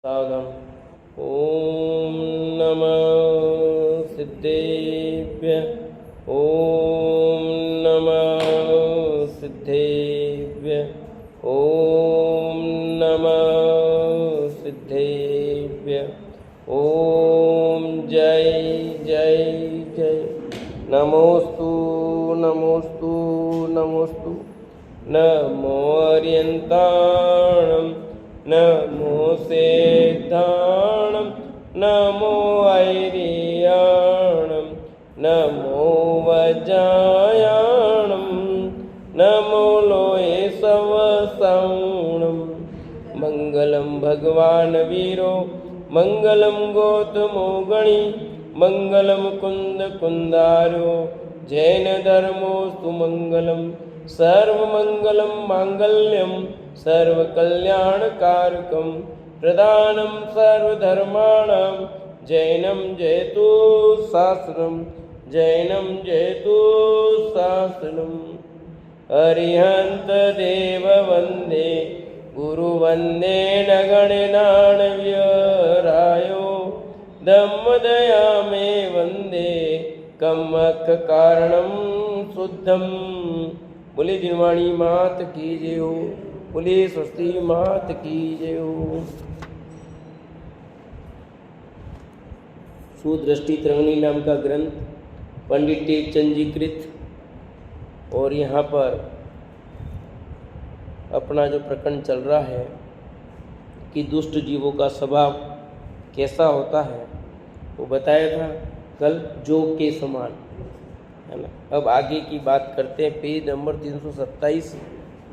साधम। ओम नमः सिद्धेभ्य। ओम नमः सिद्धेभ्य। ओम नमः सिद्धेभ्य। ओम जय जय जय। नमोस्तु नमोस्तु नमोस्तु। नमो अर्यन्ताणं नमो सेद्धाणं नमो ऐरियाणं नमो वज्रायाणं नमो लोये सवसाणं। मंगलम भगवान वीरो मंगलम गौतमो गणी मंगलम कुंद कुंदारो जैन धर्मोस्तु मंगलम। सर्वमंगलम मांगल्यम सर्वकल्याणकारकम प्रदानम सर्वधर्माणां जैनम जयतु शास्त्रम जैनम जयतु शास्त्रम। अरिहंत देव वंदे गुरु वंदे नगणनाण्यरायो धम्मदया मे वंदे कमक कारणम शुद्धम। बोले जिनवाणी मात की जय हो। बोले स्वस्ति मात की जय हो। सुदृष्टि तरंगिणी नाम का ग्रंथ पंडित टेकचंद जी कृत, और यहाँ पर अपना जो प्रकरण चल रहा है कि दुष्ट जीवों का स्वभाव कैसा होता है वो बताया था कल, जोग के समान, है ना। अब आगे की बात करते हैं। पेज नंबर 327,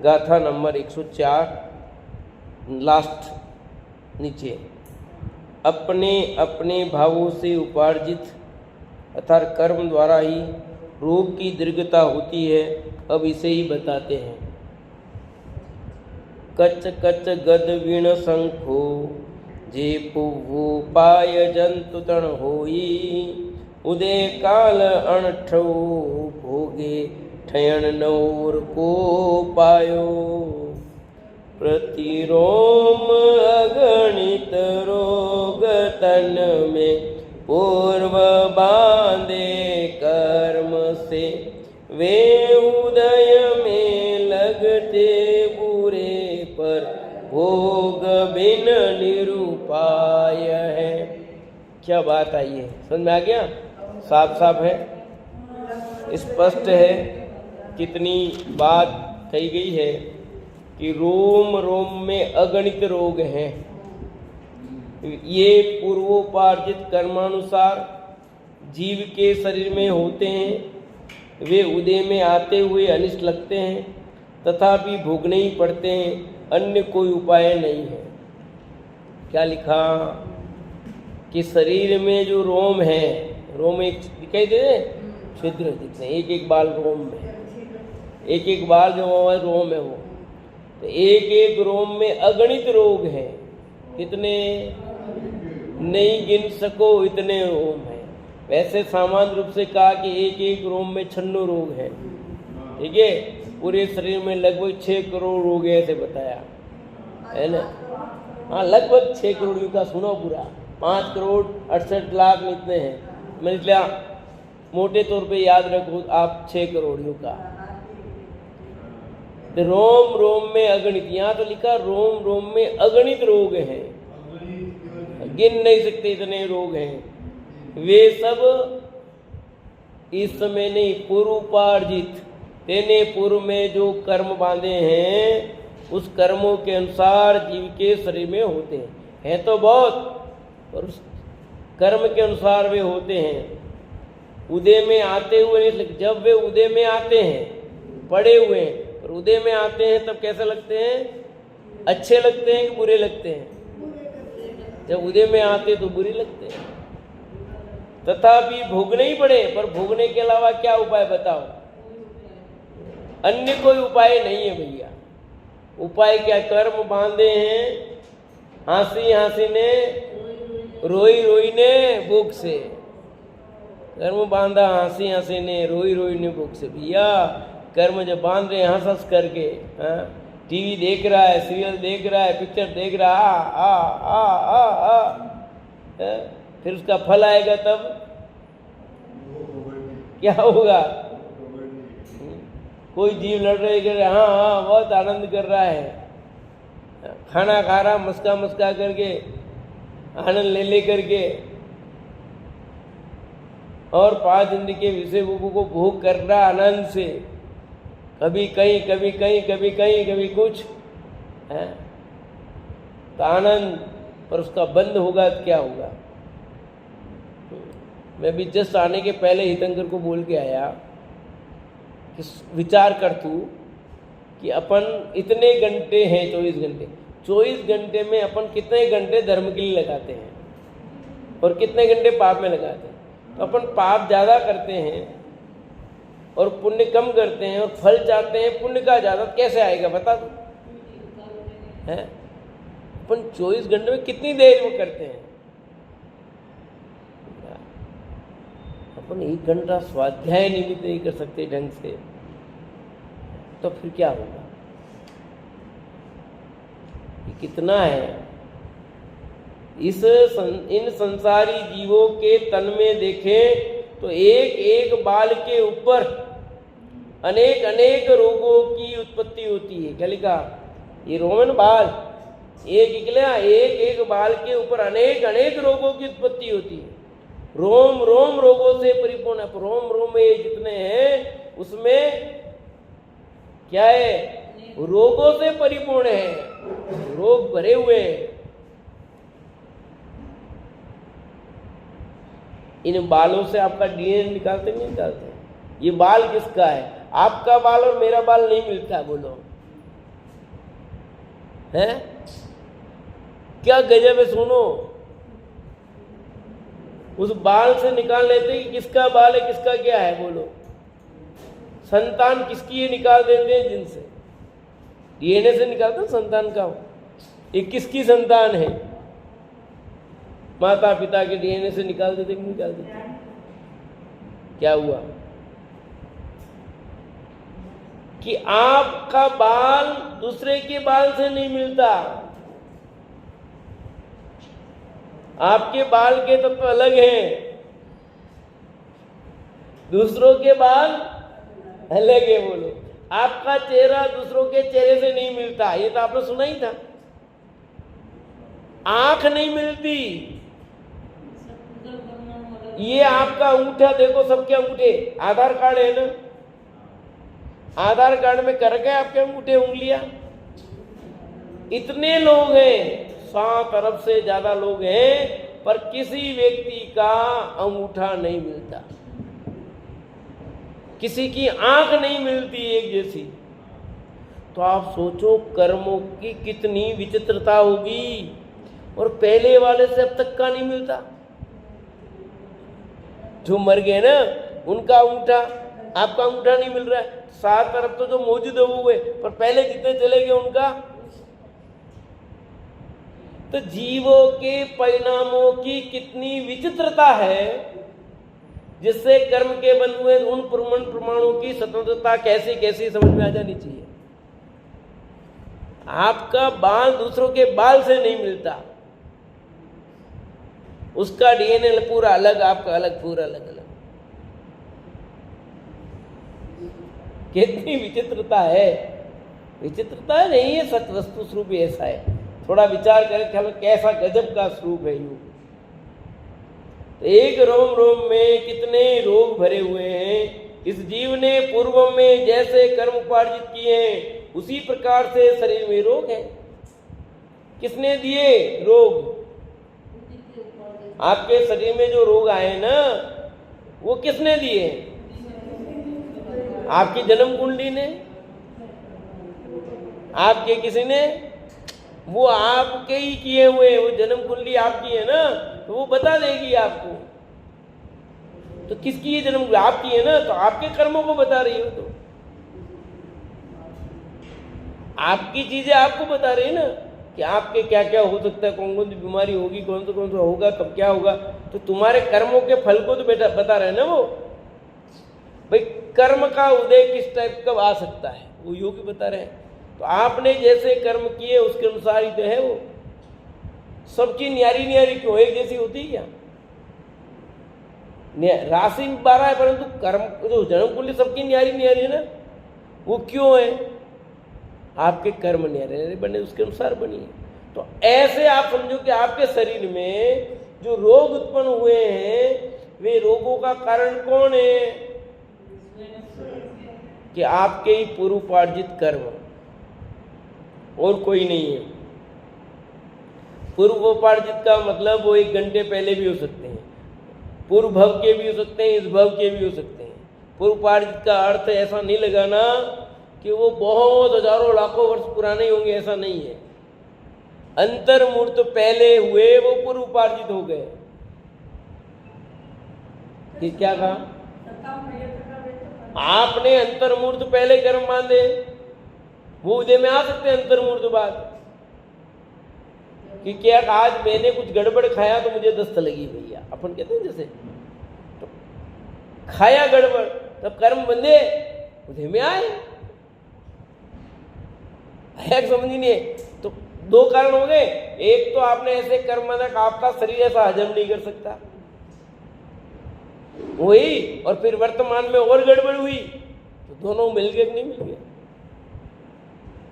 गाथा नंबर 104, लास्ट नीचे। अपने अपने भावों से उपार्जित अर्थात कर्म द्वारा ही रोग की दीर्घता होती है। अब इसे ही बताते हैं। कच कच गद वीण शंखो जे पुव्वो पाय जंतु तण होई उदय काल अणठो भोगे ठयन नौर को पायो। प्रतिरोम अगणित रोग तन में पूर्व बांधे कर्म से वे उदय में लगते बुरे पर भोग बिन निरुपाय है। क्या बात आई है, समझ में आ गया? साफ साफ है, स्पष्ट है। कितनी बात कही गई है कि रोम रोम में अगणित रोग हैं। ये पूर्वोपार्जित कर्मानुसार जीव के शरीर में होते हैं। वे उदय में आते हुए अनिष्ट लगते हैं, तथापि भोगने ही पड़ते हैं, अन्य कोई उपाय नहीं है। क्या लिखा कि शरीर में जो रोम है, रोम एक दिखाई दे, छिद्र दिखते हैं, एक एक बाल रोम में, एक एक बाल जो रोम है वो, तो एक एक रोम में अगणित रोग हैं। कितने नहीं गिन सको इतने रोम हैं। वैसे सामान्य रूप से कहा कि एक एक रोम में 96 रोग हैं, ठीक है। पूरे शरीर में लगभग 6 करोड़ रोग है, ऐसे बताया है ना। हाँ, लगभग 6 करोड़ का सुनो पूरा, 5 करोड़ 68 लाख इतने हैं। मैं इसलिए मोटे तौर पे याद रखो आप 6 करोड़ियों का। रोम रोम में अगणित, यहाँ तो लिखा रोम रोम में अगणित रोग हैं, गिन नहीं सकते इतने रोग हैं। वे सब इस समय नहीं, पूर्वोपार्जित, तेने पूर्व में जो कर्म बांधे हैं उस कर्मों के अनुसार जीव के शरीर में होते हैं। है तो बहुत, पर उस कर्म के अनुसार वे होते हैं। उदय में आते हुए नहीं, जब वे उदय में आते हैं पड़े हुए हैं, और उदय में आते हैं तब कैसे लगते हैं? अच्छे लगते हैं कि बुरे लगते हैं? जब उदय में आते तो बुरे लगते हैं। तथापि भोगने ही पड़े, पर भोगने के अलावा क्या उपाय बताओ? अन्य कोई उपाय नहीं है भैया। उपाय क्या? कर्म बांधे हैं, हंसी हंसी ने रोई रोई ने भूख से, कर्म बांधा हंसी हंसी ने रोई रोई ने भूख से। भैया कर्म जब बांध रहे हंस हंस करके, टीवी देख रहा है, सीरियल देख रहा है, पिक्चर देख रहा है, फिर उसका फल आएगा तब क्या होगा? कोई जीव लड़ रहे कर हाँ हाँ बहुत आनंद कर रहा है, खाना खा रहा मस्का मस्का करके, आनंद ले ले करके, और 5 इंद्रिय के विषय भोगों को भोग कर रहा आनंद से, कभी कहीं कभी कहीं कभी कहीं कभी कुछ है, तो आनंद पर उसका बंद होगा तो क्या होगा? मैं भी जस्ट आने के पहले हितंकर को बोल के आया कि विचार कर तू कि अपन इतने घंटे हैं, 24 घंटे में अपन कितने घंटे धर्म के लिए लगाते हैं और कितने घंटे पाप में लगाते हैं। तो अपन पाप ज़्यादा करते हैं और पुण्य कम करते हैं, और फल चाहते हैं पुण्य का ज़्यादा, कैसे आएगा बता दो? हैं अपन 24 घंटे में कितनी देर में करते हैं? अपन 1 घंटा स्वाध्याय निमित्त नहीं कर सकते ढंग से, तो फिर क्या होगा? ये कितना है? इन संसारी जीवों के तन में देखें तो एक एक बाल के ऊपर अनेक अनेक रोगों की उत्पत्ति होती है। क्या लिखा? ये रोमन बाल, एक एक बाल के ऊपर अनेक अनेक रोगों की उत्पत्ति होती है। रोम रोम रोगों से परिपूर्ण है। रोम रोम में जितने हैं उसमें क्या है? रोगों से परिपूर्ण है, रोग भरे हुए हैं। इन बालों से आपका डीएनए निकालते नहीं निकालते? ये बाल किसका है? आपका बाल और मेरा बाल नहीं मिलता, बोलो है? क्या गजब है, सुनो। उस बाल से निकाल लेते कि किसका बाल है किसका क्या है, बोलो। संतान किसकी है निकाल देते हैं जिनसे, डीएनए से निकालते हैं संतान का। ये किसकी संतान है? माता पिता के डीएनए से निकाल देते कि निकाल देते? क्या हुआ कि आपका बाल दूसरे के बाल से नहीं मिलता। आपके बाल के तत्व अलग हैं, दूसरों के बाल अलग है। बोलो, आपका चेहरा दूसरों के चेहरे से नहीं मिलता, ये तो आपने सुना ही था। आंख नहीं मिलती, ये आपका अंगूठा देखो, सबके अंगूठे, आधार कार्ड है ना, आधार कार्ड में कर गए आपके अंगूठे उंगलियां। इतने लोग हैं, 7 अरब से ज्यादा लोग हैं, पर किसी व्यक्ति का अंगूठा नहीं मिलता, किसी की आंख नहीं मिलती एक जैसी। तो आप सोचो कर्मों की कितनी विचित्रता होगी। और पहले वाले से अब तक का नहीं मिलता। जो मर गए ना उनका अंगूठा, आपका अंगूठा नहीं मिल रहा है। 7 अरब तो जो मौजूद हुए, पर पहले जितने चले गए उनका। तो जीवों के परिणामों की कितनी विचित्रता है, जिससे कर्म के बंधु हुए उन प्रमाणों की स्वतंत्रता कैसी कैसी समझ में आ जानी चाहिए। आपका बाल दूसरों के बाल से नहीं मिलता, उसका डीएनए पूरा अलग, आपका अलग, पूरा अलग अलग। कितनी विचित्रता है। विचित्रता नहीं है, सत्य वस्तु स्वरूप ऐसा है। थोड़ा विचार करें ख्याल कैसा गजब का स्वरूप है योग। तो एक रोम रोम में कितने रोग भरे हुए हैं। इस जीव ने पूर्व में जैसे कर्म उपार्जित किए हैं उसी प्रकार से शरीर में रोग है। किसने दिए रोग? आपके शरीर में जो रोग आए ना, वो किसने दिए? आपकी जन्म कुंडली ने, आपके किसी ने? वो आपके ही किए हुए, वो जन्म कुंडली आपकी है ना, तो वो बता देगी आपको। तो किसकी ये जन्म कुंडली? आपकी है ना, तो आपके कर्मों को बता रही हो। तो आपकी चीजें आपको बता रही है ना कि आपके क्या क्या हो सकता है, कौन कौन सी बीमारी होगी, कौन सा होगा, कब क्या होगा। तो तुम्हारे कर्मों के फल को तो बेटा बता रहे हैं ना वो। भाई कर्म का उदय किस टाइप कब आ सकता है, वो योगी बता रहे हैं। तो आपने जैसे कर्म किए उसके अनुसार ही तो है वो। सबकी न्यारी न्यारी क्यों एक जैसी होती है क्या? राशि 12 है, परंतु कर्म जो जन्म कुंडली सबकी न्यारी न्यारी है ना, वो क्यों है? आपके कर्म न्यारे बने, उसके अनुसार बनी है। तो ऐसे आप समझो कि आपके शरीर में जो रोग उत्पन्न हुए हैं, वे रोगों का कारण कौन है? कि आपके ही पूर्वोपार्जित कर्म, और कोई नहीं है। पूर्वोपार्जित का मतलब वो 1 घंटे पहले भी हो सकते हैं, पूर्व भव के भी हो सकते हैं, इस भव के भी हो सकते हैं। पूर्वोपार्जित का अर्थ ऐसा नहीं लगाना कि वो बहुत हजारों लाखों वर्ष पुराने होंगे, ऐसा नहीं है। अंतर्मूर्त पहले हुए वो पूर्वोपार्जित हो गए। ये क्या कहा? आपने अंतर्मूर्त पहले कर्म बांधे, वो उदय में आ सकते हैं अंतर्मूर्त बाद। कि क्या आज मैंने कुछ गड़बड़ खाया तो मुझे दस्त लगी भैया, अपन कहते हैं जैसे, तो खाया गड़बड़, तब कर्म बंधे, उदय में आए, समझ नहीं। तो 2 कारण हो गए। एक तो आपने ऐसे कर्म बांधा कि आपका शरीर ऐसा हजम नहीं कर सकता, वही, और फिर वर्तमान में और गड़बड़ हुई, तो दोनों मिल गए कि नहीं मिल गए?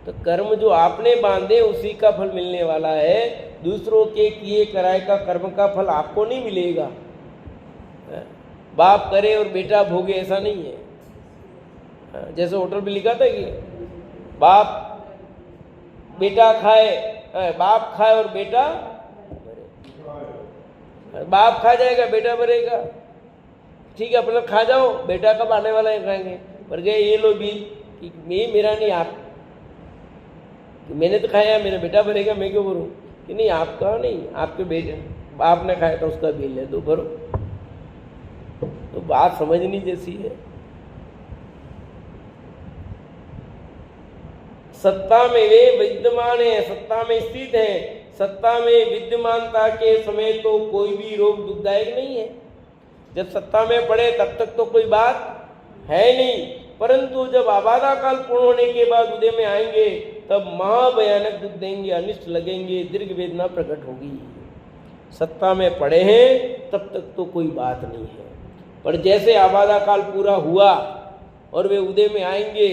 तो कर्म जो आपने बांधे उसी का फल मिलने वाला है, दूसरों के किए कराए का कर्म का फल आपको नहीं मिलेगा। बाप करे और बेटा भोगे, ऐसा नहीं है। जैसे होटल पे लिखा था कि बाप बेटा खाए, बाप खाए और बेटा भरे। बाप खा जाएगा, बेटा भरेगा। ठीक है, अपना खा जाओ, बेटा कब आने वाला है खाएंगे। पर गए ये लो बिल कि मेरा नहीं, आप, मैंने तो खाया, मेरा बेटा भरेगा, मैं क्यों भरूं? कि नहीं, आपका नहीं, आपके बेटे, बाप ने खाया तो उसका बिल है, तो भरो। तो बात समझनी जैसी है। सत्ता में वे विद्यमान है, सत्ता में स्थित है। सत्ता में विद्यमानता के समय तो कोई भी रोग दुखदायक नहीं है। जब सत्ता में पड़े तब तक तो कोई बात है नहीं, परंतु जब आबादा काल पूर्ण होने के बाद उदय में आएंगे तब महाभयानक दुख देंगे, अनिष्ट लगेंगे, दीर्घ वेदना प्रकट होगी। सत्ता में पड़े हैं तब तक तो कोई बात नहीं है, पर जैसे आबादा काल पूरा हुआ और वे उदय में आएंगे,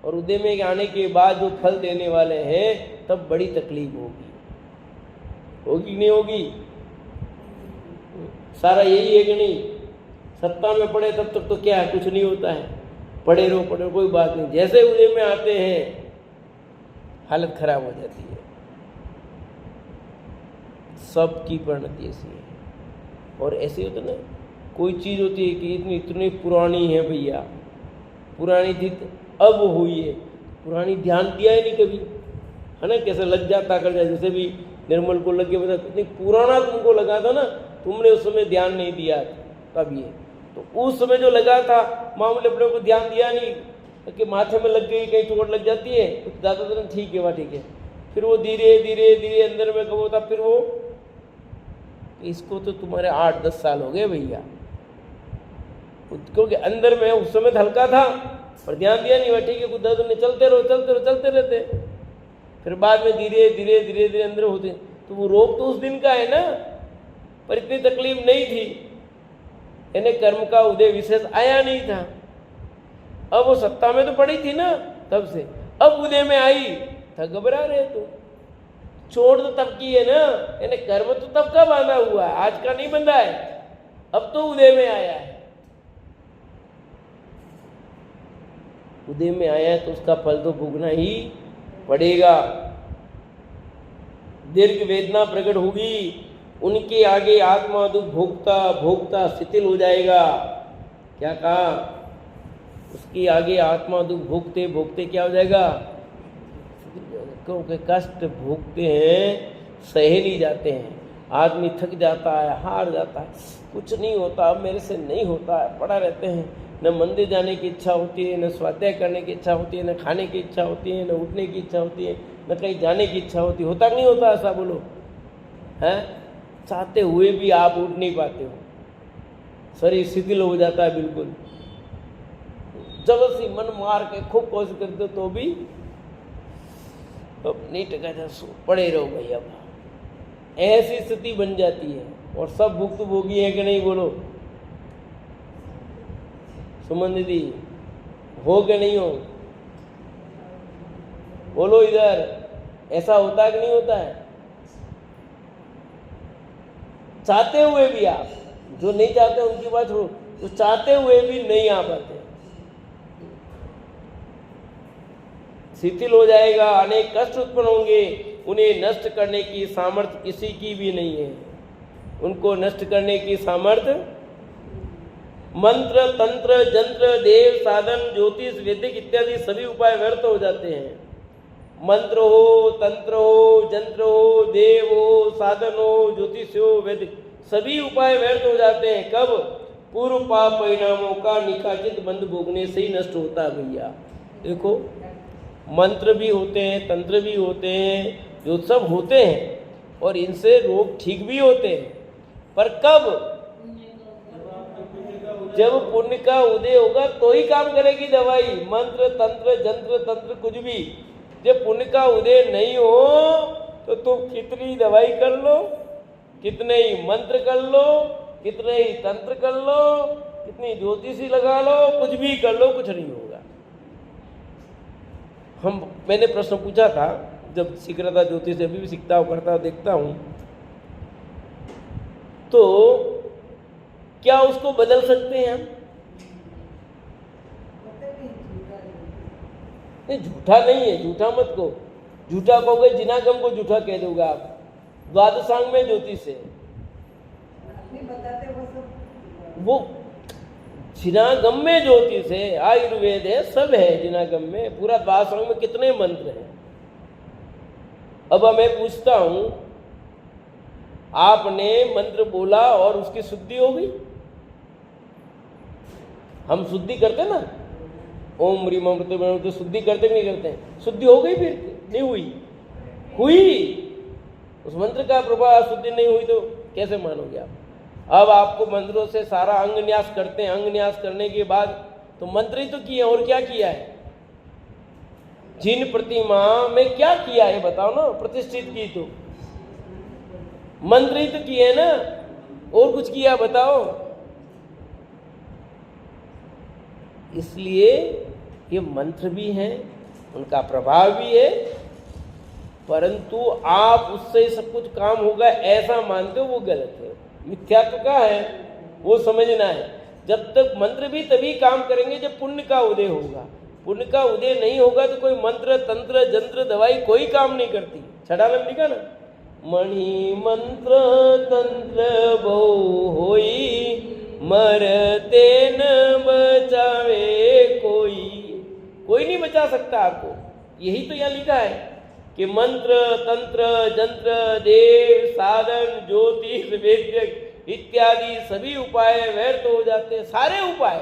और उदय में आने के बाद जो फल देने वाले हैं, तब बड़ी तकलीफ होगी। होगी नहीं होगी? सारा यही है कि नहीं? सत्ता में पड़े तब तक तो क्या है, कुछ नहीं होता है, पड़े रहो कोई बात नहीं। जैसे उदय में आते हैं हालत खराब हो जाती है। सबकी परिणति ऐसी है। और ऐसे होता ना, कोई चीज होती है कि इतनी पुरानी है भैया, पुरानी थी अब हुई है, पुरानी ध्यान दिया ही नहीं कभी, है ना? कैसे लग जाता कर जाए, जैसे भी निर्मल को लग गया, बता इतनी पुराना तुमको लगा था ना, तुमने उस समय ध्यान नहीं दिया, तब ये तो उस समय जो लगा था मामूली, अपने को ध्यान दिया नहीं कि माथे में लग गई, कहीं चोट लग जाती है, कुछ ज़्यादा दिन ठीक है, वहाँ ठीक है, फिर वो धीरे धीरे धीरे अंदर में कब होता, फिर वो, इसको तो तुम्हारे 8-10 साल हो गए भैया, क्योंकि अंदर में उस समय हल्का था पर ध्यान दिया नहीं, वह ठीक है, कुछ ज़्यादा नहीं, चलते रहते, फिर बाद में धीरे धीरे धीरे धीरे अंदर होते। तो वो रोग तो उस दिन का है ना, पर इतनी तकलीफ नहीं थी, यानी कर्म का उदय विशेष आया नहीं था। अब वो सत्ता में तो पड़ी थी ना तब से, अब उदय में आई था, घबरा रहे तो, चोट तो तब की है ना, यानी कर्म तो तब का बांधा हुआ है, आज का नहीं बंधा है, अब तो उदय में आया है। उदय में आया है तो उसका फल तो भोगना ही पड़ेगा। दीर्घ वेदना प्रकट होगी, उनके आगे आत्मा दुख भोगता भोगता शिथिल हो जाएगा। क्या कहा? उसके आगे आत्मा दुख भोगते भोगते क्या हो जाएगा? क्योंकि कष्ट भोगते हैं, सहे नहीं जाते हैं, आदमी थक जाता है, हार जाता है, कुछ नहीं होता, अब मेरे से नहीं होता है, पड़ा रहते हैं, न मंदिर जाने की इच्छा होती है, न स्वाध्याय करने की इच्छा होती है, न खाने की इच्छा होती है, न उठने की इच्छा होती है, न कहीं जाने की इच्छा होती है। होता नहीं होता? ऐसा बोलो, हैं? चाहते हुए भी आप उठ नहीं पाते हो, शरीर शिथिल हो जाता है बिल्कुल, जबरदस्ती मन मार के खूब कोशिश करते तो भी अब नहीं टका जा, पड़े रहो भाई। अब ऐसी स्थिति बन जाती है, और सब भुक्तभोगी है कि नहीं बोलो? सुमन दीदी, हो कि नहीं हो? बोलो इधर, ऐसा होता है कि नहीं होता है? चाहते हुए भी आप, जो नहीं चाहते उनकी बात छोड़ो, तो चाहते हुए भी नहीं आ पाते, शिथिल हो जाएगा, अनेक कष्ट उत्पन्न होंगे। उन्हें नष्ट करने की सामर्थ्य किसी की भी नहीं है। उनको नष्ट करने की सामर्थ्य, मंत्र तंत्र जंत्र देव साधन ज्योतिष वैदिक इत्यादि सभी उपाय व्यर्थ हो जाते हैं। मंत्र हो, तंत्र हो, जंत्र हो, देव हो, साधन हो, ज्योतिष हो, वैदिक सभी उपाय व्यर्थ हो जाते हैं। कब? पूर्व पाप परिणामों का निकाचित बंध भोगने से ही नष्ट होता है भैया। देखो, मंत्र भी होते हैं, तंत्र भी होते हैं, जो सब होते हैं और इनसे रोग ठीक भी होते हैं, पर कब? जब पुण्य का उदय होगा तो ही काम करेगी दवाई। मंत्र तंत्र जंत्र तंत्र कुछ भी, जब पुण्य का उदय नहीं हो तो तुम कितनी दवाई कर लो, कितने ही मंत्र कर लो, कितने ही तंत्र कर लो, कितनी ज्योतिषी लगा लो, कुछ भी कर लो, कुछ नहीं होगा। मैंने प्रश्न पूछा था जब सीख रहा था ज्योतिष, अभी भी सीखता हूँ, करता हूँ, देखता हूँ, तो क्या उसको बदल सकते हैं हम? नहीं, झूठा नहीं है, झूठा मत को, झूठा कहोगे जिनागम को झूठा कह दोगे आप। द्वादशांग में ज्योतिष है, वो जिनागम में ज्योतिष है, आयुर्वेद है, सब है जिनागम में। पूरा द्वादशांग में कितने मंत्र हैं। अब मैं पूछता हूं, आपने मंत्र बोला और उसकी शुद्धि हो गई? हम शुद्धि करते ना, ओम ह्रीम अमृत शुद्धि करते कि नहीं करते? शुद्धि हो गई? फिर नहीं हुई? हुई। उस मंत्र का प्रभाव, शुद्धि नहीं हुई तो कैसे मानोगे आप? अब आपको मंत्रों से सारा अंग न्यास करते हैं, अंग न्यास करने के बाद तो मंत्र ही तो किए, और क्या किया है? जिन प्रतिमा में क्या किया है बताओ ना, प्रतिष्ठित की तो मंत्र ही तो किए ना, और कुछ किया बताओ? इसलिए ये मंत्र भी हैं, उनका प्रभाव भी है, परंतु आप उससे सब कुछ काम होगा ऐसा मानते हो, वो गलत है, मिथ्यात्व का है, वो समझना है। जब तक मंत्र भी तभी काम करेंगे जब पुण्य का उदय होगा। पुण्य का उदय नहीं होगा तो कोई मंत्र तंत्र जंत्र दवाई कोई काम नहीं करती। छठा में लिखा ना, मणि मंत्र तंत्र बहु होई, मरते न बचावे कोई नहीं बचा सकता आपको। यही तो यहाँ लिखा है कि मंत्र तंत्र जंत्र देव साधन ज्योतिष वैद्य इत्यादि सभी उपाय व्यर्थ हो जाते हैं, सारे उपाय।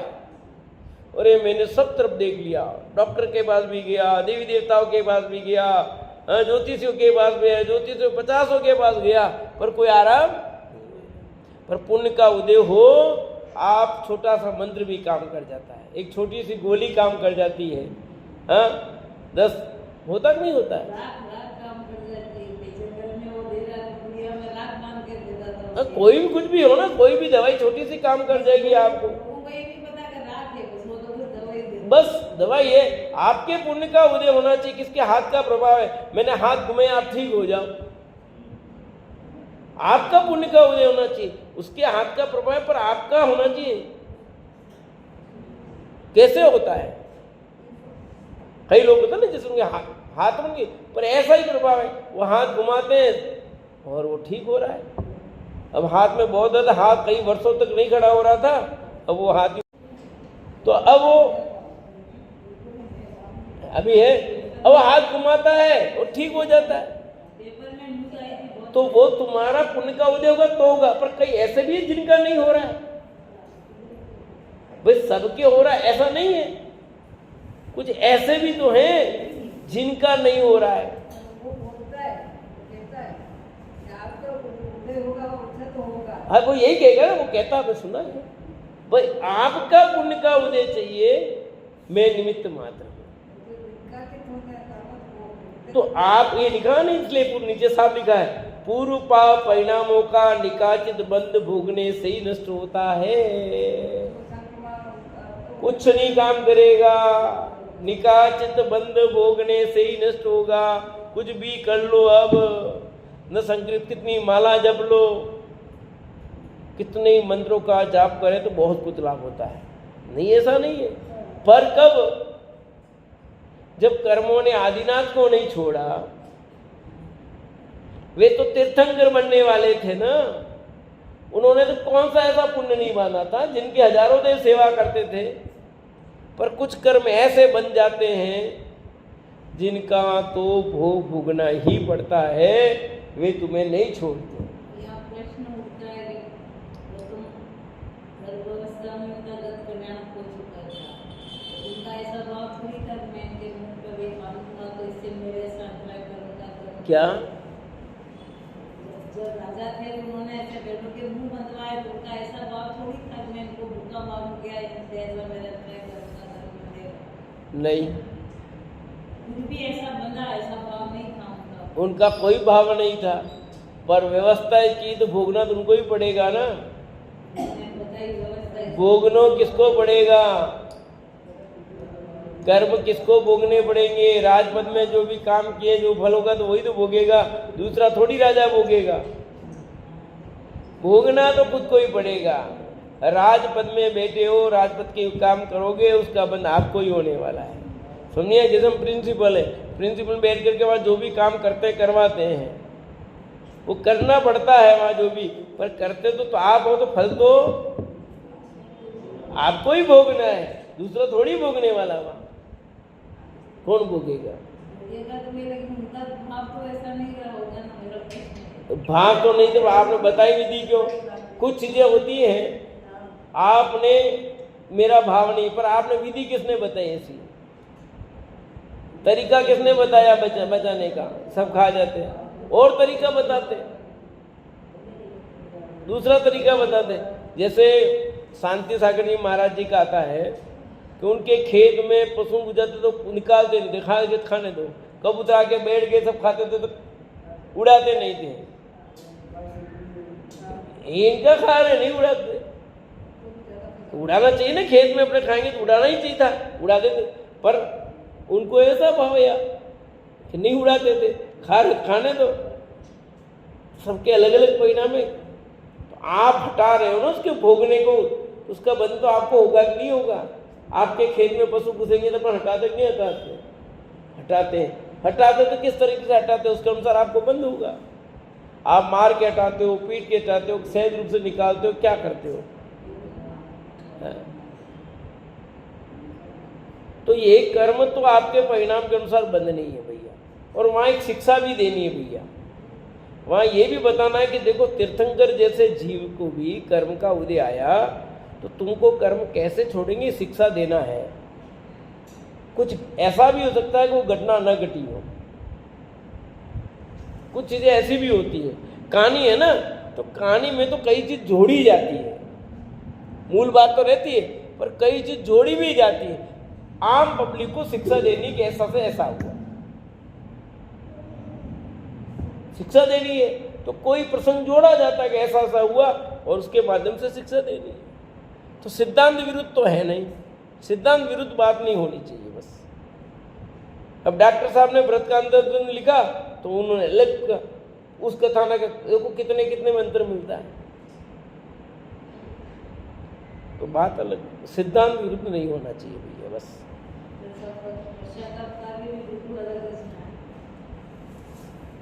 अरे मैंने सब तरफ देख लिया, डॉक्टर के पास भी गया, देवी देवताओं के पास भी गया, ज्योतिषियों के पास भी है, ज्योतिषियों 50 के पास गया, पर कोई आराम। पर पुण्य का उदय हो, आप छोटा सा मंत्र भी काम कर जाता है, एक छोटी सी गोली काम कर जाती है। 10 होता कि नहीं होता है? कोई भी कुछ भी हो ना, कोई भी दवाई छोटी सी काम कर जाएगी आपको। बस दवाई है, आपके पुण्य का उदय होना चाहिए। किसके हाथ का प्रभाव है? मैंने हाथ घुमाए, आप ठीक हो जाओ, आपका पुण्य का उदय होना चाहिए। उसके हाथ का प्रभाव पर आपका होना चाहिए। कैसे होता है? कई लोग होते हैं ना जैसे उनके हाथ बन गए, पर ऐसा ही प्रभाव है, वो हाथ घुमाते हैं और वो ठीक हो रहा है। अब हाथ में बहुत दर्द, हाथ कई वर्षों तक नहीं खड़ा हो रहा था, अब वो हाथ, तो अब वो अभी है, अब हाथ घुमाता है और ठीक हो जाता है। तो वो तुम्हारा पुण्य का उदय होगा तो होगा, पर कई ऐसे भी है जिनका नहीं हो रहा है। भाई सबके हो रहा है ऐसा नहीं है, कुछ ऐसे भी तो हैं जिनका नहीं हो रहा है। हाँ, वो यही कहेगा ना, वो कहता है, सुना है भाई, आपका पुण्य का उदय चाहिए, मैं निमित्त मात्र हूं। तो आप ये लिखा नहीं, इसलिए नीचे साफ लिखा है, पूर्व पाप परिणामों का निकाचित बंध भोगने से ही नष्ट होता है। कुछ नहीं काम करेगा। निकाचित बंध भोगने से ही नष्ट होगा। कुछ भी कर लो, अब न संकृत कितनी माला जप लो, कितने मंत्रों का जाप करे तो बहुत कुछ लाभ होता है। नहीं, ऐसा नहीं है। पर कब? जब कर्मों ने आदिनाथ को नहीं छोड़ा। वे तो तीर्थंकर बनने वाले थे ना, उन्होंने तो कौन सा ऐसा पुण्य नहीं बांधा था, जिनके हजारों देव सेवा करते थे। पर कुछ कर्म ऐसे बन जाते हैं जिनका तो भोग भोगना ही पड़ता है, वे तुम्हें नहीं छोड़ते। प्रश्न उठता है कि तुम गर्भावस्था में उनका कल्याण हो चुका था, उनका ऐसा भाव थोड़ी था मैं के मुंह पे भी मारूंगा तो इससे मेरे साथ मैं करूंगा। क्या जब राजा थे उन्होंने ऐसे बेटों के मुंह बंधवाए तो उनका ऐसा भाव थोड़ी था मैं इनको भूखा मारूंगा, इनसे ऐसा मेरा नहीं, फिर भी ऐसा बंधा, ऐसा भाव नहीं था उनका। उनका कोई भाव नहीं था। पर व्यवस्था की तो भोगना तो उनको ही पड़ेगा ना। भोगनो किसको पड़ेगा? कर्म किसको भोगने पड़ेंगे? राजपद में जो भी काम किए, जो फल होगा तो वही तो भोगेगा, दूसरा थोड़ी राजा भोगेगा। भोगना तो खुद को ही पड़ेगा। राजपद में बैठे हो, राजपद के काम करोगे, उसका बंध आपको ही होने वाला है। सुनिए, जैसे प्रिंसिपल है, प्रिंसिपल बैठ करके वहाँ जो भी काम करते करवाते हैं, वो करना पड़ता है वहाँ जो भी, पर करते तो आप हो, तो फल तो आपको ही भोगना है, दूसरा थोड़ी भोगने वाला। वहाँ कौन भोगेगा? भाव तो नहीं, तो आपने बताई विधि क्यों? कुछ चीजें होती हैं आपने मेरा भाव नहीं, पर आपने विधि किसने बताई? ऐसी तरीका किसने बताया बचाने का? सब खा जाते हैं। और तरीका बताते, दूसरा तरीका बताते। जैसे शांति सागर जी महाराज जी का आता है कि उनके खेत में पशु गुजरते तो निकालते नहीं थे, खा के खाने दो। कबूतर आके बैठ गए, सब खाते थे तो उड़ाते नहीं थे। इनका खा रहे, नहीं उड़ाते। उड़ाना चाहिए ना, खेत में अपने खाएंगे तो उड़ाना ही चाहिए था, उड़ा देते। पर उनको ऐसा भाव या कि नहीं उड़ाते थे, खाने दो। सबके अलग अलग परिणाम है। तो आप हटा रहे हो ना उसके भोगने को, उसका बंध तो आपको होगा कि नहीं होगा? आपके खेत में पशु घुसेंगे तो अपन हटाते नहीं हटाते? हटाते हैं। हटाते तो किस तरीके से हटाते हैं, उसके अनुसार आपको बंद होगा। आप मार के हटाते हो, पीट के हटाते हो, सहज रूप से निकालते हो, क्या करते हो? तो ये कर्म तो आपके परिणाम के अनुसार बंद नहीं है भैया। और वहाँ एक शिक्षा भी देनी है भैया। वहाँ ये भी बताना है कि देखो, तीर्थंकर जैसे जीव को भी कर्म का उदय आया, तो तुमको कर्म कैसे छोड़ेंगे, शिक्षा देना है। कुछ ऐसा भी हो सकता है कि वो घटना न घटी हो, कुछ चीजें ऐसी भी होती है। कहानी है ना, तो कहानी में तो कई चीज जोड़ी जाती है, मूल बात तो रहती है, पर कई चीज जोड़ी भी जाती है। आम पब्लिक को शिक्षा देनी कि ऐसा से ऐसा हुआ, शिक्षा देनी है तो कोई प्रसंग जोड़ा जाता है कि ऐसा ऐसा हुआ, और उसके माध्यम से शिक्षा देनी है। तो सिद्धांत विरुद्ध तो है नहीं, सिद्धांत विरुद्ध बात नहीं होनी चाहिए बस। अब डॉक्टर साहब ने व्रत का अंतर्गत लिखा तो उन्होंने अलग उस कथानक देखो कितने कितने मंत्र मिलता है, तो बात अलग। सिद्धांत विरुद्ध नहीं होना चाहिए भैया बस।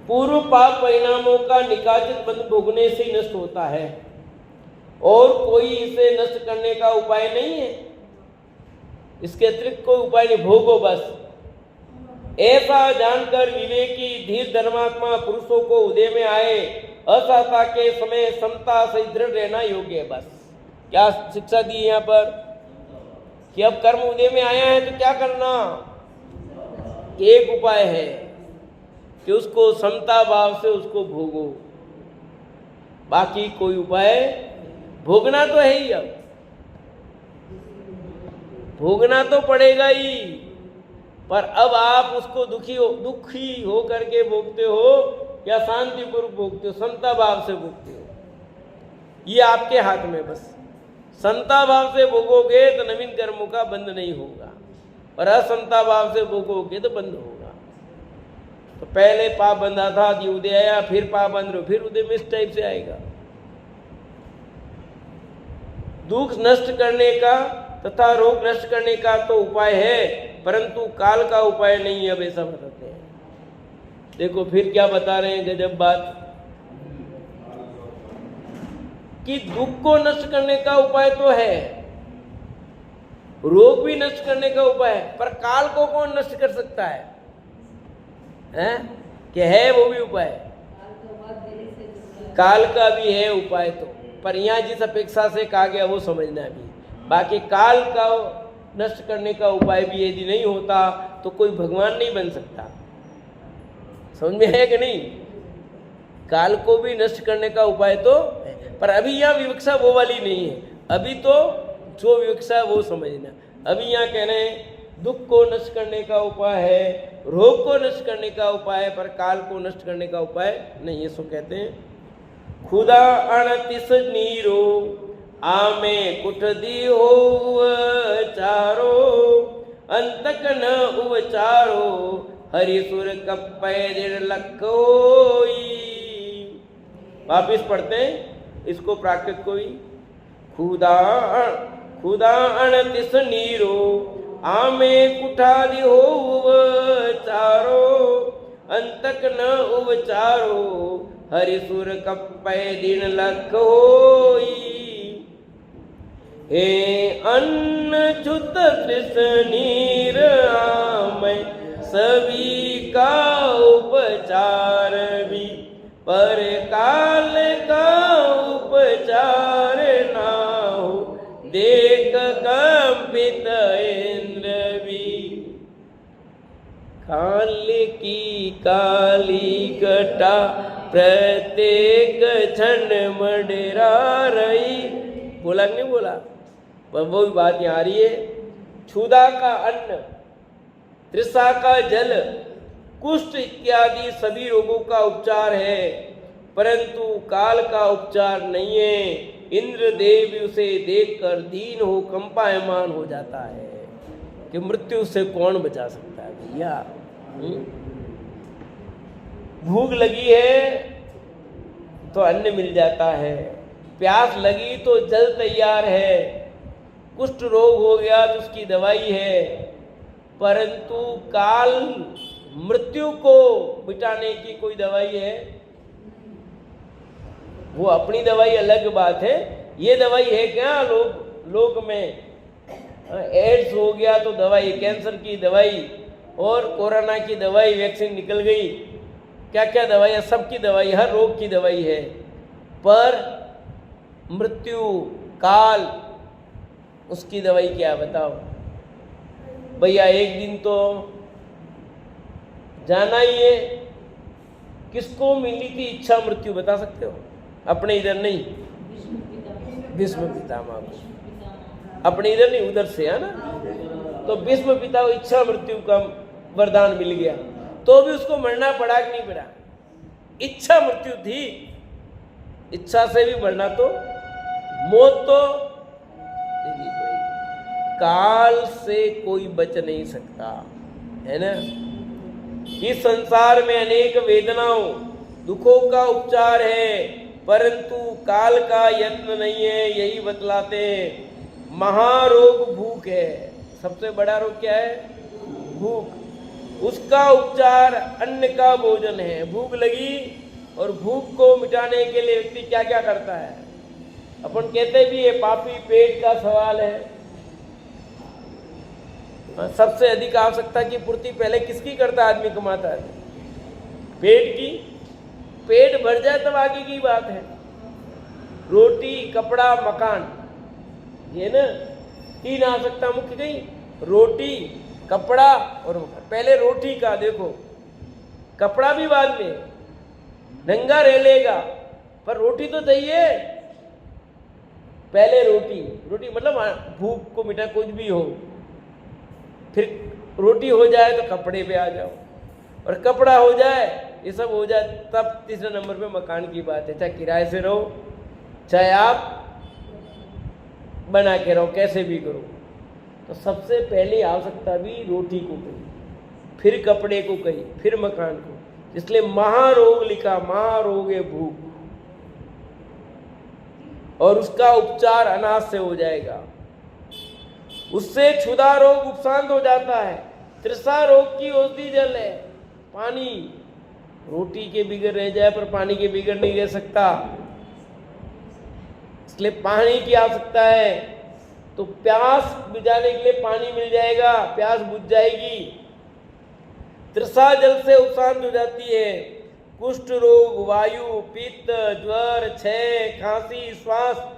पूर्व पाप परिणामों का निकाचित बंध भोगने से ही नष्ट होता है, और कोई इसे नष्ट करने का उपाय नहीं है। इसके अतिरिक्त कोई उपाय नहीं, भोगो बस। ऐसा जानकर विवेकी धीर धर्मात्मा पुरुषों को उदय में आए असहता के समय समता से दृढ़ रहना योग्य है। बस क्या शिक्षा दी यहाँ पर कि अब कर्म उदय में आया है तो क्या करना? एक उपाय है कि उसको समता भाव से उसको भोगो, बाकी कोई उपाय, भोगना तो है ही, अब भोगना तो पड़ेगा ही, पर अब आप उसको दुखी हो करके भोगते हो या शांतिपूर्वक भोगते हो, समता भाव से भोगते हो, ये आपके हाथ में बस। संता भाव से भोगोगे तो नवीन कर्मों का बंध नहीं होगा, और असंता भाव से भोगोगे तो बंध होगा। तो पहले पाप बंधा था, उदय आया, फिर पाप बंध रहे, फिर उदय में इस टाइप से आएगा। दुख नष्ट करने का तथा रोग नष्ट करने का तो उपाय है, परंतु काल का उपाय नहीं है, अब ऐसा बताते हैं। देखो फिर क्या बता रहे हैं गजब बात, कि दुख को नष्ट करने का उपाय तो है, रोग भी नष्ट करने का उपाय है, पर काल को कौन नष्ट कर सकता है? कि है वो भी उपाय, काल का भी है उपाय तो, पर यहाँ जिस अपेक्षा से कहा गया वो समझना भी। बाकी काल का नष्ट करने का उपाय भी यदि नहीं होता तो कोई भगवान नहीं बन सकता। समझ में है कि नहीं? काल को भी नष्ट करने का उपाय तो है, पर अभी यहाँ विवक्षा वो वाली नहीं है। अभी तो जो विवक्षा है वो समझना। अभी यहाँ कह रहे हैं दुख को नष्ट करने का उपाय है, रोग को नष्ट करने का उपाय है, पर काल को नष्ट करने का उपाय नहीं है। सो कहते हैं खुदा अणतिस नीरो आमे कुट दी हो चारो अंतक न उचारो हरिसुर कप्पे दिड़ लकोई। वापिस पढ़ते हैं इसको प्राकृत को ही। खुदा अणतिस नीरो आमे कुठादी हो चारो अंतक न उचारो हरिसुर कप्पे दिन लख होई। हे अन्न छुत कृष्ण नीर आमे सभी का उपचार भी, पर काल का उपचार ना हो देख कंपित इंद्र भी। काल की काली घटा प्रत्येक क्षण मंडरा रही। बोला कि नहीं बोला? वो भी बात यहाँ आ रही है। क्षुधा का अन्न, तृषा का जल, कुष्ठ इत्यादि सभी रोगों का उपचार है, परंतु काल का उपचार नहीं है। इंद्र देव उसे देखकर दीन हो कंपायमान हो जाता है कि मृत्यु से कौन बचा सकता है भैया। भूख लगी है तो अन्न मिल जाता है, प्यास लगी तो जल तैयार है, कुष्ठ रोग हो गया तो उसकी दवाई है, परंतु काल मृत्यु को मिटाने की कोई दवाई है? वो अपनी दवाई अलग बात है, ये दवाई है क्या? लोग में एड्स हो गया तो दवाई, कैंसर की दवाई और कोरोना की दवाई, वैक्सीन निकल गई, क्या क्या दवाई है, सबकी दवाई, हर रोग की दवाई है, पर मृत्यु काल उसकी दवाई क्या बताओ भैया? एक दिन तो जाना ही है। किसको मिली थी इच्छा मृत्यु बता सकते हो? अपने इधर नहीं, भीष्म पितामह को, अपने इधर नहीं उधर से है ना। तो भीष्म पिता को इच्छा मृत्यु का वरदान मिल गया, तो भी उसको मरना पड़ा कि नहीं पड़ा? इच्छा मृत्यु थी, इच्छा से भी मरना तो, मौत तो देनी पड़ेगी। काल से कोई बच नहीं सकता है ना। इस संसार में अनेक वेदनाओं दुखों का उपचार है, परंतु काल का यत्न नहीं है, यही बतलाते हैं। महारोग भूख है, सबसे बड़ा रोग क्या है? भूख। उसका उपचार अन्न का भोजन है। भूख लगी और भूख को मिटाने के लिए व्यक्ति क्या क्या करता है? अपन कहते भी है पापी पेट का सवाल है। सबसे अधिक आवश्यकता की पूर्ति पहले किसकी करता है? आदमी कमाता है पेट की। पेट भर जाए तब आगे की बात है। रोटी, कपड़ा, मकान, ये ना तीन आवश्यकता मुख्य गई। रोटी, कपड़ा और मकान। पहले रोटी का देखो, कपड़ा भी बाद में, नंगा रह लेगा पर रोटी तो चाहिए। पहले रोटी, रोटी मतलब भूख को मिटा, कुछ भी हो, फिर रोटी हो जाए तो कपड़े पे आ जाओ, और कपड़ा हो जाए, ये सब हो जाए, तब तीसरे नंबर पे मकान की बात है। चाहे किराए से रहो, चाहे आप बना के रहो, कैसे भी करो। तो सबसे पहले आवश्यकता भी रोटी को कही, फिर कपड़े को कही, फिर मकान को। इसलिए महारोग लिखा, महारोग है भूख, और उसका उपचार अनाज से हो जाएगा। उससे क्षुधा रोग उपशांत हो जाता है। तृषा रोग की औषधि जल है पानी। रोटी के बिगड़ रह जाए पर पानी के बिगड़ नहीं रह सकता, इसलिए पानी की आवश्यकता है। तो प्यास बुझाने के लिए पानी मिल जाएगा, प्यास बुझ जाएगी। तृषा जल से उपशांत हो जाती है। कुष्ठ रोग, वायु, पित्त, ज्वर, क्षय, खांसी, श्वास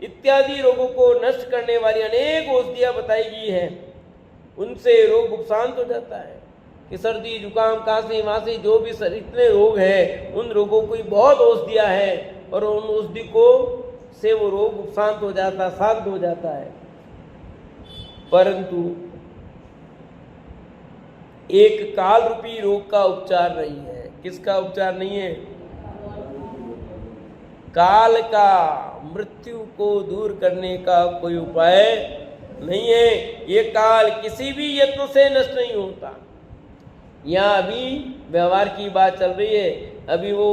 इत्यादि रोगों को नष्ट करने वाली अनेक औषधियां बताई गई हैं, उनसे रोग उपशांत हो जाता है। कि सर्दी, जुकाम, कांसी, मासी जो भी इतने रोग हैं, उन रोगों की बहुत औषधियां हैं, और उन औषधि को से वो रोग उपशांत हो जाता, शांत हो जाता है। परंतु एक काल रूपी रोग का उपचार नहीं है। किसका उपचार नहीं है? काल का, मृत्यु को दूर करने का कोई उपाय नहीं है। ये काल किसी भी यत्न से नष्ट नहीं होता। यहाँ अभी व्यवहार की बात चल रही है, अभी वो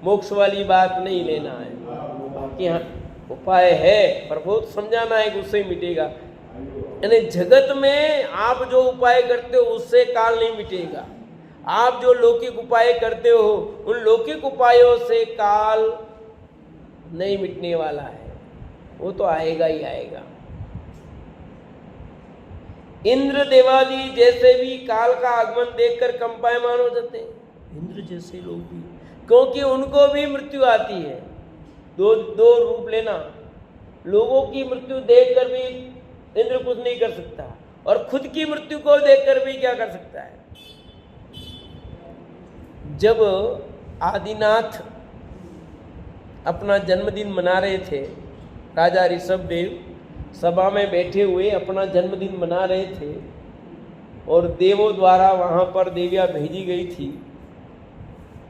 मोक्ष वाली बात नहीं लेना है। बाकी हाँ उपाय है, पर बहुत समझाना है कि उससे मिटेगा। यानी जगत में आप जो उपाय करते हो उससे काल नहीं मिटेगा। आप जो लौकिक उपाय करते हो उन लौकिक उपायों से काल नहीं मिटने वाला है, वो तो आएगा ही आएगा। इंद्र देवादि जैसे भी काल का आगमन देखकर कंपायमान हो जाते हैं। इंद्र जैसे लोग भी, क्योंकि उनको भी मृत्यु आती है। दो रूप लेना, लोगों की मृत्यु देखकर भी इंद्र कुछ नहीं कर सकता, और खुद की मृत्यु को देखकर भी क्या कर सकता है। जब आदिनाथ अपना जन्मदिन मना रहे थे, राजा ऋषभदेव सभा में बैठे हुए अपना जन्मदिन मना रहे थे, और देवों द्वारा वहाँ पर देवियाँ भेजी गई थी,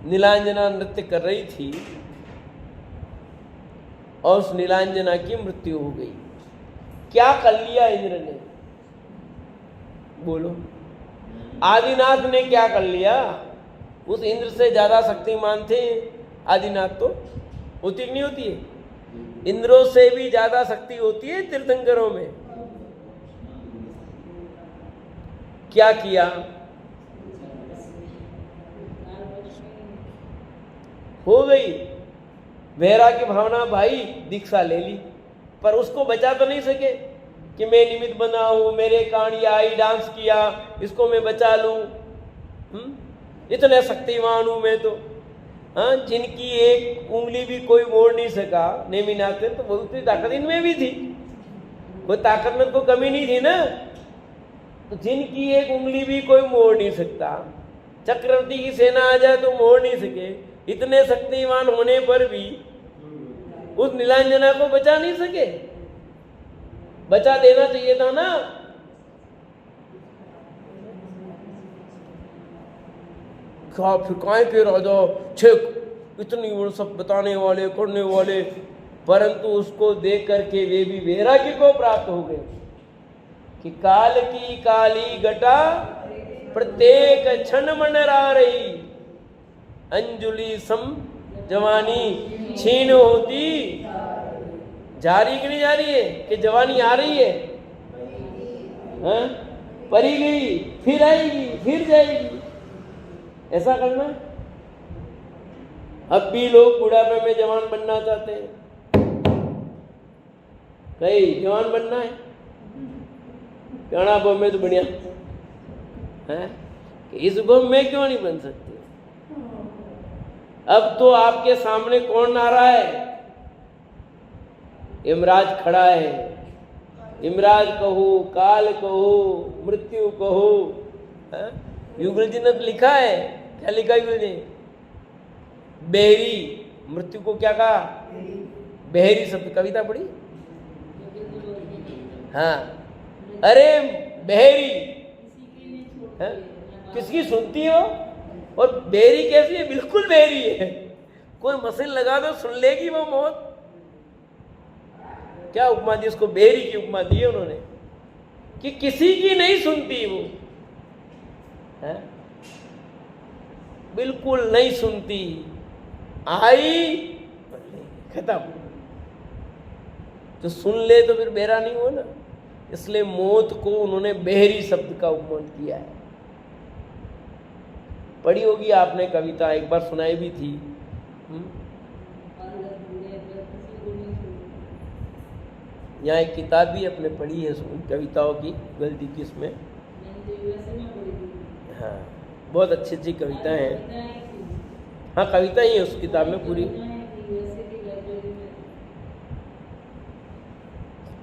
नीलांजना नृत्य कर रही थी, और उस नीलांजना की मृत्यु हो गई। क्या कर लिया इंद्र ने? बोलो, आदिनाथ ने क्या कर लिया? उस इंद्र से ज्यादा शक्तिमान थे आदिनाथ। तो होती नहीं होती है? इंद्रों से भी ज्यादा शक्ति होती है तीर्थंकरों में। क्या किया? हो गई वैराग्य भावना, भाई दीक्षा ले ली, पर उसको बचा तो नहीं सके कि मैं निमित्त बना हूं, मेरे कारण ये आई, डांस किया, इसको मैं बचा लूं। इतना शक्तिमान हूं मैं तो। हाँ, जिनकी एक उंगली भी कोई मोड़ नहीं सका नेमिनाथ ने, तो बहुत ही ताकत इनमें भी थी, कोई ताकत में तो कमी नहीं थी ना। तो जिनकी एक उंगली भी कोई मोड़ नहीं सकता, चक्रवर्ती की सेना आ जाए तो मोड़ नहीं सके, इतने शक्तिमान होने पर भी उस नीलांजना को बचा नहीं सके। बचा देना चाहिए था ना। फिर काय के राजा छे इतनी वो सब बताने वाले, करने वाले, परंतु उसको देख करके वे भी वैराग्य को प्राप्त हो गए कि काल की काली घटा प्रत्येक क्षण मंडरा रही, अंजुलि सम जवानी छीन होती। जा रही कि नहीं जा रही है? कि जवानी आ रही है? हाँ? परी गई, फिर आएगी, फिर जाएगी। ऐसा करना। अब भी लोग बुढ़ापे में जवान बनना चाहते हैं। कहीं जवान बनना है, प्याणा में तो बढ़िया है, इस भव में क्यों नहीं बन सकते? अब तो आपके सामने कौन आ रहा है? यमराज खड़ा है। यमराज कहो, काल कहो, मृत्यु कहो। युगल जी ने तो लिखा है, क्या लिखा युगल जी? बेहरी, मृत्यु को क्या कहा? बेहरी शब्द, कविता पढ़ी? हाँ, अरे बेहरी है? किसकी सुनती हो? और बेहरी कैसी है? बिल्कुल बेहरी है, कोई मशीन लगा दो सुन लेगी वो मौत। क्या उपमा दी उसको? बेरी की उपमा दी है उन्होंने कि किसी की नहीं सुनती वो है, बिल्कुल नहीं सुनती, आई खत्म। तो सुन ले तो फिर बेरा नहीं हो ना, इसलिए मौत को उन्होंने बेहरी शब्द का उपमान किया है। पढ़ी होगी आपने कविता, एक बार सुनाई भी थी। यहाँ एक किताब भी अपने पढ़ी है कविताओं की, गलती किसमें? हाँ, बहुत अच्छी अच्छी कविताएं हैं। हाँ, कविता ही है उस किताब में पूरी।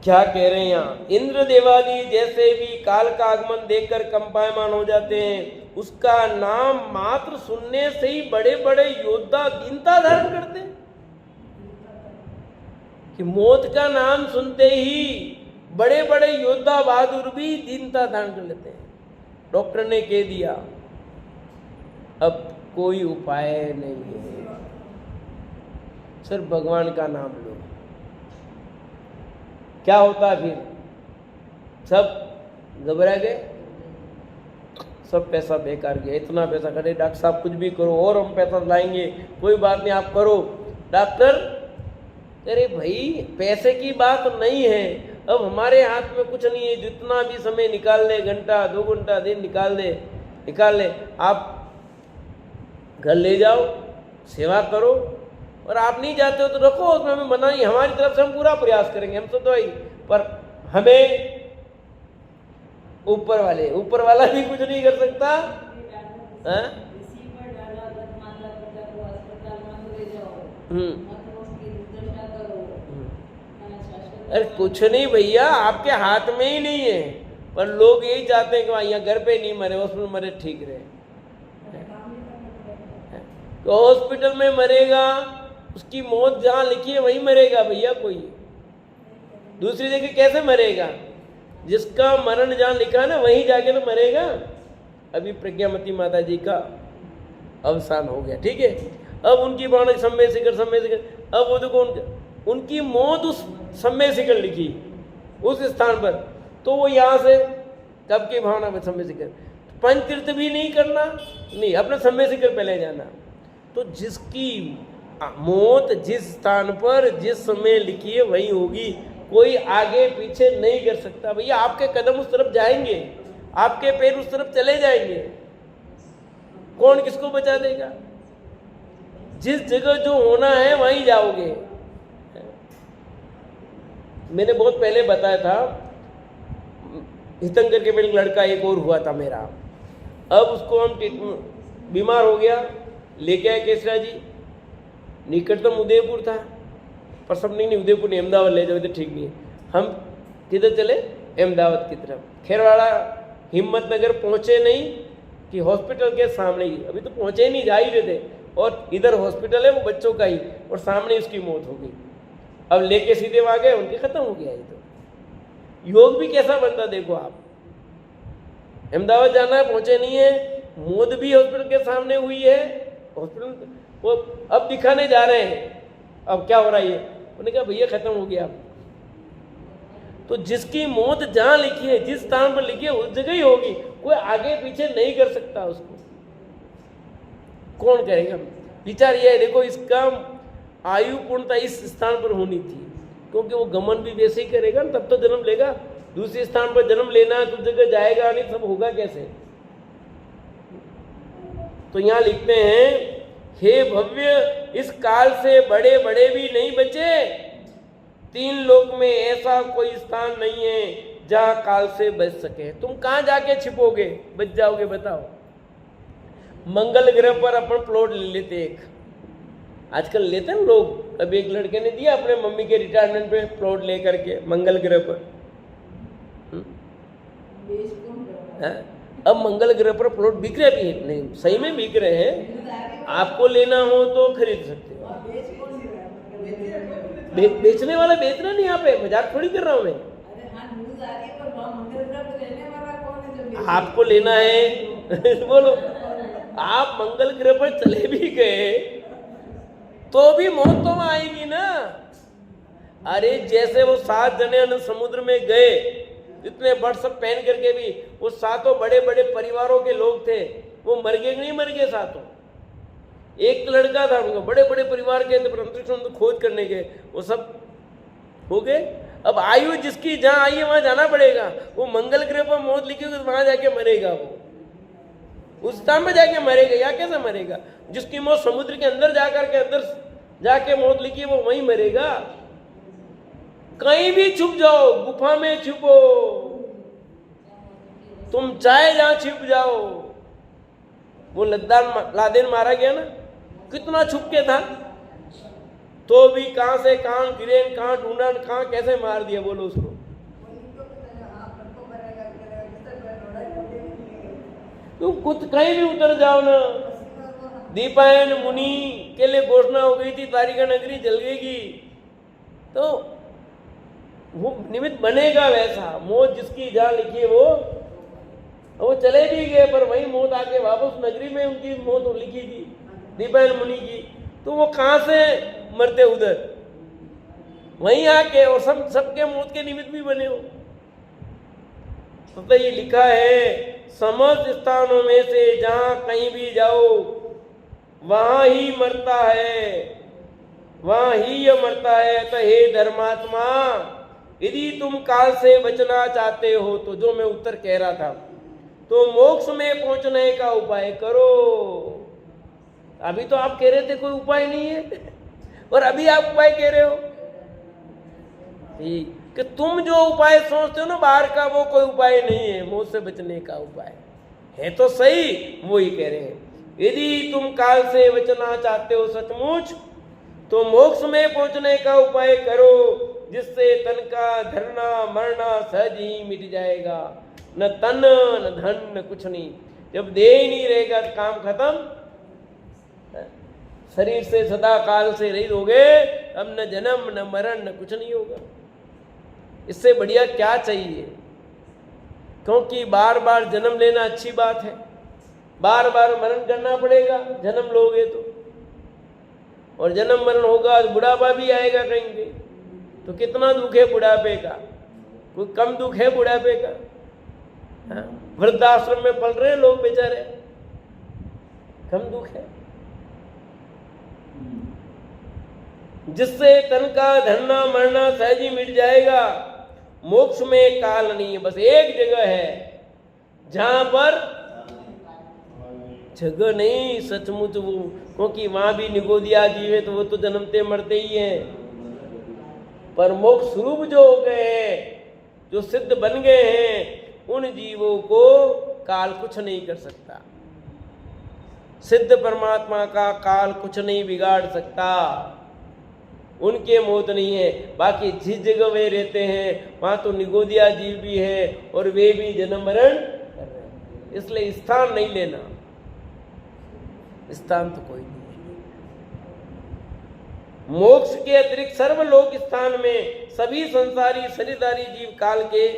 क्या कह रहे हैं यहाँ? इंद्र देवादि जैसे भी काल का आगमन देखकर कंपायमान हो जाते हैं, उसका नाम मात्र सुनने से ही बड़े बड़े योद्धा दीनता धारण करते हैं। कि मौत का नाम सुनते ही बड़े बड़े योद्धा बहादुर भी दीनता धारण कर लेते हैं। डॉक्टर ने कह दिया अब कोई उपाय नहीं है, सिर्फ भगवान का नाम लो। क्या होता है फिर? सब घबरा गए, सब पैसा बेकार गया। इतना पैसा करे डॉक्टर साहब कुछ भी करो और हम पैसा लाएंगे, कोई बात नहीं आप करो। डॉक्टर अरे भाई पैसे की बात नहीं है, अब हमारे हाथ में कुछ नहीं है, जितना भी समय निकाल ले, घंटा 2 घंटा दिन निकाल ले, आप घर ले जाओ, सेवा करो, और आप नहीं जाते हो तो रखो, उसमें हमें मना नहीं, हमारी तरफ से हम पूरा प्रयास करेंगे, हम तो भाई, पर हमें ऊपर वाला भी कुछ नहीं कर सकता है? अरे कुछ नहीं भैया, आपके हाथ में ही नहीं है, पर लोग यही चाहते हैं कि यहाँ घर पे नहीं मरे, हॉस्पिटल मरे ठीक रहे। तो हॉस्पिटल में मरेगा, उसकी मौत जहाँ लिखी है वहीं मरेगा भैया, कोई दूसरी जगह कैसे मरेगा? जिसका मरण जहाँ लिखा है ना वहीं जाके तो मरेगा। अभी प्रज्ञामती माता जी का अवसान हो गया, ठीक है, अब उनकी बाण समय शिखर, अब वो देखो उनकी मौत उस समय शिखर लिखी उस स्थान पर, तो वो यहाँ से कब की भावना में समय शिखर, पंचतीर्थ भी नहीं करना, नहीं अपने समय शिखर पे ले जाना। तो जिसकी मौत जिस स्थान पर जिस समय लिखी है वही होगी, कोई आगे पीछे नहीं कर सकता भैया। आपके कदम उस तरफ जाएंगे, आपके पैर उस तरफ चले जाएंगे, कौन किसको बचा देगा? जिस जगह जो होना है वहीं जाओगे। मैंने बहुत पहले बताया था, हितंकर के मेरे लड़का एक और हुआ था मेरा, अब उसको हम बीमार हो गया, लेके आए केसरा जी, निकटतम उदयपुर था, पर सब नहीं उदयपुर नहीं, अहमदाबाद ले जाओ तो ठीक नहीं है। हम किधर चले? अहमदाबाद की तरफ। खेरवाड़ा हिम्मत नगर पहुँचे नहीं कि हॉस्पिटल के सामने ही, अभी तो पहुँचे ही नहीं, जा ही रहे थे, और इधर हॉस्पिटल है वो बच्चों का ही, और सामने उसकी मौत हो गई। अब लेके सीधे वहाँ गए, उनके खत्म हो गया। ये तो योग भी कैसा बनता देखो आप, अहमदाबाद जाना है, पहुँचे नहीं है, मौत भी हॉस्पिटल के सामने हुई है, हॉस्पिटल वो अब दिखाने जा रहे हैं, अब क्या हो रहा है ये, उन्होंने कहा भैया खत्म हो गया। तो जिसकी मौत जहां लिखी है, जिस स्थान पर लिखी है उस जगह ही होगी, कोई आगे पीछे नहीं कर सकता उसको। कौन करेगा? विचार यह है, देखो इसका आयु पूर्णता इस स्थान पर होनी थी, क्योंकि वो गमन भी वैसे ही करेगा ना, तब तो जन्म लेगा। दूसरे स्थान पर जन्म लेना है तो जगह जाएगा नहीं, सब होगा कैसे? तो यहाँ लिखते हैं, हे भव्य, इस काल से बड़े बड़े भी नहीं बचे, 3 लोक में ऐसा कोई स्थान नहीं है जहां काल से बच सके। तुम कहां जाके छिपोगे, बच जाओगे बताओ? मंगल ग्रह पर अपन प्लॉट ले लेते, एक आजकल लेते हैं लोग। अब एक लड़के ने दिया अपने मम्मी के रिटायरमेंट पे प्लॉट लेकर के मंगल ग्रह पर। अब मंगल ग्रह पर प्लॉट बिक रहे भी नहीं, सही में बिक रहे हैं, आपको लेना हो तो खरीद सकते हो। बेचने वाला बेच रहा नहीं, यहाँ पे मजाक थोड़ी कर रहा हूँ मैं। आपको लेना है बोलो, आप मंगल ग्रह पर चले भी गए तो भी मौत तो आएगी ना। अरे जैसे वो 7 जने समुद्र में गए, इतने वर्ष सब पहन करके भी वो 7 बड़े बड़े परिवारों के लोग थे, वो मर गए नहीं मर गए 7? एक लड़का था उनका, बड़े बड़े परिवार के थे, अंतरिक्ष में खोज करने के, वो सब हो गए। अब आयु जिसकी जहां आई है वहां जाना पड़ेगा। वो मंगल ग्रह पर मौत लिखी होगी तो वहां जाके मरेगा, वो उस स्थान में जाके मरेगा। या कैसे मरेगा? जिसकी मौत समुद्र के अंदर जाकर के अंदर जाके मौत लिखी है वो वहीं मरेगा। कहीं भी छुप जाओ, गुफा में छुपो, तुम चाहे जहां छिप जाओ। वो लादेन मारा गया ना, कितना छुप के था, तो भी कहां से कहां गिरे, कहां ढूंढा, कहां कैसे मार दिया, बोलो उसको। तुम खुद कहीं भी उतर जाओ ना। दीपायन मुनि के लिए घोषणा हो गई थी द्वारिका नगरी जल गई, तो वो निमित्त बनेगा वैसा। मौत जिसकी जहां लिखी है वो चले भी गए, पर वही मौत आके वापस नगरी में उनकी मौत लिखी थी दीपायन मुनि की, तो वो कहां से मरते उधर, वहीं आके, और सबके मौत के निमित्त भी बने हो। तो ये लिखा है, समस्त स्थानों में से जहां कहीं भी जाओ वहां ही मरता है, वहां ही यह मरता है। तो हे धर्मात्मा, यदि तुम काल से बचना चाहते हो, तो जो मैं उत्तर कह रहा था, तो मोक्ष में पहुंचने का उपाय करो। अभी तो आप कह रहे थे कोई उपाय नहीं है, और अभी आप उपाय कह रहे हो कि तुम जो उपाय सोचते हो ना बाहर का, वो कोई उपाय नहीं है, मौत से बचने का उपाय है। तो सही, वो ही कह रहे हैं, यदि तुम काल से बचना चाहते हो सचमुच, तो मोक्ष में पहुंचने का उपाय करो, जिससे तन का धरना मरना सहज ही मिट जाएगा। न तन न धन न कुछ नहीं। जब देह ही नहीं रहेगा तो काम खत्म। शरीर से सदा काल से रहित हो गए, अब न जन्म न मरण न कुछ नहीं होगा। इससे बढ़िया क्या चाहिए? क्योंकि बार बार जन्म लेना अच्छी बात है, बार बार मरण करना पड़ेगा जन्म लोगे तो, और जन्म मरण होगा तो बुढ़ापा भी आएगा कहेंगे। तो कितना दुख है बुढ़ापे का? कोई कम दुख है बुढ़ापे का? वृद्धाश्रम में पल रहे लोग बेचारे, कम दुख है? जिससे तन का धरना मरना सहज ही मिट जाएगा। मोक्ष में काल नहीं है, बस एक जगह है जहां पर जगह नहीं सचमुच वो, क्योंकि वहां भी निगोदिया जीव है, तो वो तो जन्मते मरते ही हैं। पर मोक्ष स्वरूप जो हो गए हैं, जो सिद्ध बन गए हैं, उन जीवों को काल कुछ नहीं कर सकता। सिद्ध परमात्मा का काल कुछ नहीं बिगाड़ सकता, उनके मौत नहीं है। बाकी जिस जगह वे रहते हैं वहां तो निगोदिया जीव भी है, और वे भी जन्म मरण कर रहे हैं। इसलिए स्थान नहीं लेना, स्थान तो कोई नहीं है। मोक्ष के अतिरिक्त सर्वलोक स्थान में सभी संसारी शरीरधारी जीव काल के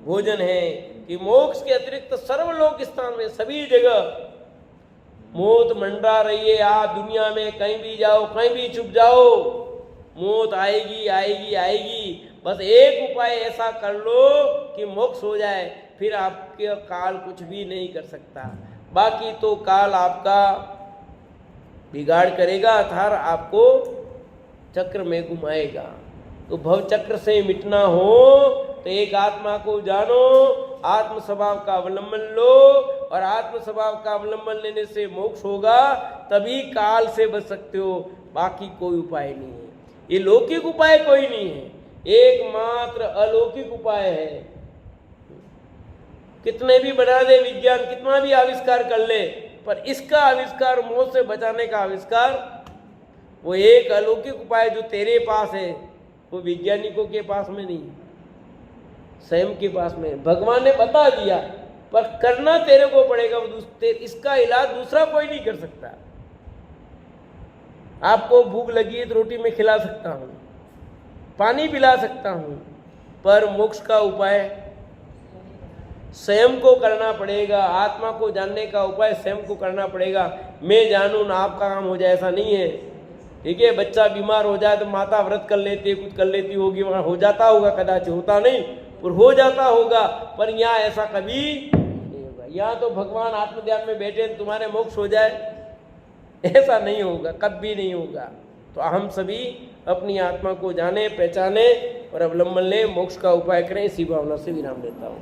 भोजन हैं, कि मोक्ष के अतिरिक्त सर्वलोक स्थान में सभी जगह मौत मंडरा रही है। आप दुनिया में कहीं भी जाओ, कहीं भी छुप जाओ, मौत आएगी आएगी आएगी। बस एक उपाय ऐसा कर लो कि मोक्ष हो जाए, फिर आपके काल कुछ भी नहीं कर सकता। बाकी तो काल आपका बिगाड़ करेगा, अर्थात आपको चक्र में घुमाएगा। तो भव चक्र से मिटना हो तो एक आत्मा को जानो, आत्म स्वभाव का अवलंबन लो, और आत्म स्वभाव का अवलंबन लेने से मोक्ष होगा, तभी काल से बच सकते हो। बाकी कोई उपाय नहीं है, ये लौकिक उपाय कोई नहीं है, एकमात्र अलौकिक उपाय है। कितने भी बना दे विज्ञान, कितना भी आविष्कार कर ले, पर इसका आविष्कार, मौत से बचाने का आविष्कार, वो एक अलौकिक उपाय जो तेरे पास है, वो वैज्ञानिकों के पास में नहीं, स्वयं के पास में। भगवान ने बता दिया, पर करना तेरे को पड़ेगा। इसका इलाज दूसरा कोई नहीं कर सकता। आपको भूख लगी है तो रोटी में खिला सकता हूँ, पानी पिला सकता हूँ, पर मोक्ष का उपाय स्वयं को करना पड़ेगा। आत्मा को जानने का उपाय स्वयं को करना पड़ेगा। मैं जानूं ना आपका काम हो जाए, ऐसा नहीं है। ठीक है, बच्चा बीमार हो जाए तो माता व्रत कर लेती है, कुछ कर लेती होगी, वहाँ हो जाता होगा, कदाच होता नहीं पर हो जाता होगा, पर यहाँ ऐसा कभी नहीं होगा। यहाँ तो भगवान आत्मध्यान में बैठे तुम्हारे मोक्ष हो जाए, ऐसा नहीं होगा, कभी नहीं होगा। तो हम सभी अपनी आत्मा को जाने, पहचाने और अवलंबन ले, मोक्ष का उपाय करें। इसी भावना से विराम लेता हूँ।